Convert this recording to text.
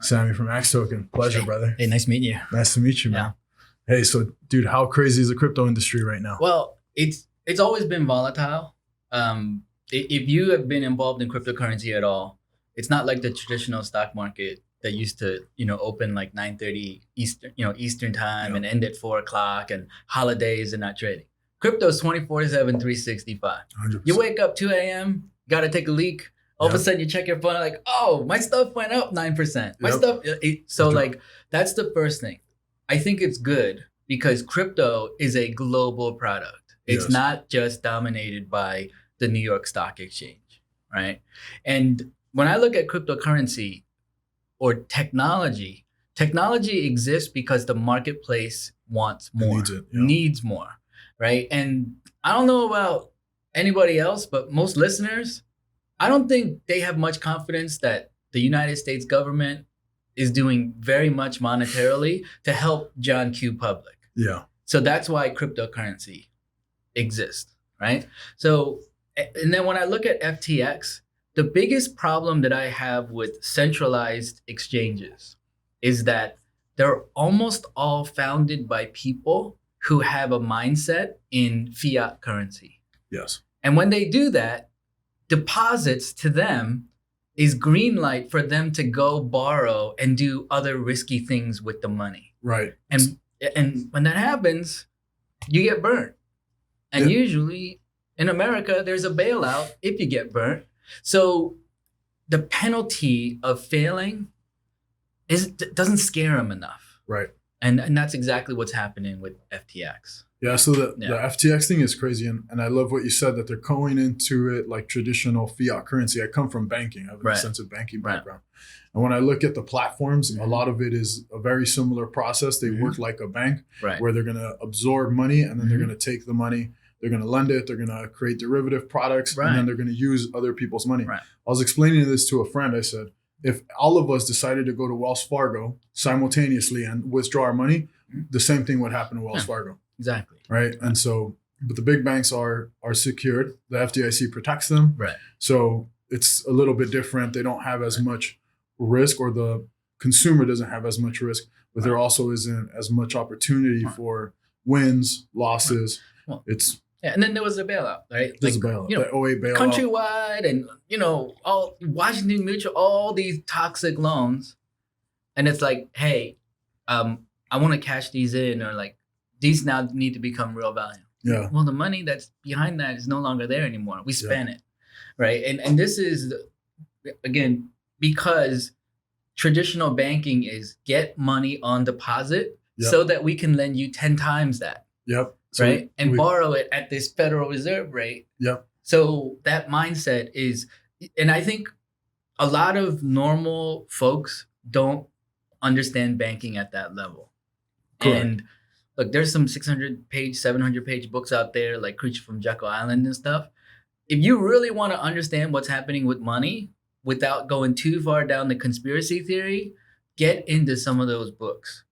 Sammy from Axe Token. Pleasure, brother. Hey, nice meeting you. Nice to meet you, man. Yeah. Hey, so dude, how crazy is the crypto industry right now? Well, it's always been volatile. If you have been involved in cryptocurrency at all, it's not like the traditional stock market that used to, open like 9:30 Eastern time and end at 4:00 and holidays and not trading. Crypto is 24/7, 365. 100%. You wake up 2 a.m., got to take a leak. All of a sudden you check your phone like, oh, my stuff went up 9%. My stuff. So like, that's the first thing. I think it's good because crypto is a global product. It's not just dominated by the New York Stock Exchange, right? And when I look at cryptocurrency or technology exists because the marketplace wants more, needs more, right? And I don't know about anybody else, but most listeners, I don't think they have much confidence that the United States government is doing very much monetarily to help John Q. Public. Yeah. So that's why cryptocurrency exists, right? So, and then when I look at FTX, the biggest problem that I have with centralized exchanges is that they're almost all founded by people who have a mindset in fiat currency. Yes. And when they do that, deposits to them is green light for them to go borrow and do other risky things with the money. Right. And when that happens, you get burnt. And usually in America, there's a bailout if you get burnt. So the penalty of failing doesn't scare them enough. Right. And that's exactly what's happening with FTX. Yeah, so the FTX thing is crazy. And I love what you said, that they're going into it like traditional fiat currency. I come from banking. I have an extensive banking background. And when I look at the platforms, a lot of it is a very similar process. They work like a bank where they're going to absorb money and then they're going to take the money. They're going to lend it. They're going to create derivative products and then they're going to use other people's money. I was explaining this to a friend. I said, if all of us decided to go to Wells Fargo simultaneously and withdraw our money, the same thing would happen to Wells Fargo. Exactly. Right. And so, but the big banks are secured. The FDIC protects them. Right. So it's a little bit different. They don't have as much risk, or the consumer doesn't have as much risk, but there also isn't as much opportunity for wins, losses. Well, it's and then there was a bailout, right? There's a bailout. The 08 bailout. Countrywide and, all Washington Mutual, all these toxic loans. And it's like, hey, I want to cash these in, or like, these now need to become real value. Yeah. Well, the money that's behind that is no longer there anymore. We spent it, right? And this is, again, because traditional banking is get money on deposit so that we can lend you 10 times that. Yep. So right? And borrow it at this Federal Reserve rate. Yep. So that mindset is, and I think a lot of normal folks don't understand banking at that level. Correct. And look, there's some 600-page, 700-page books out there, like Creature from Jekyll Island and stuff. If you really want to understand what's happening with money without going too far down the conspiracy theory, get into some of those books.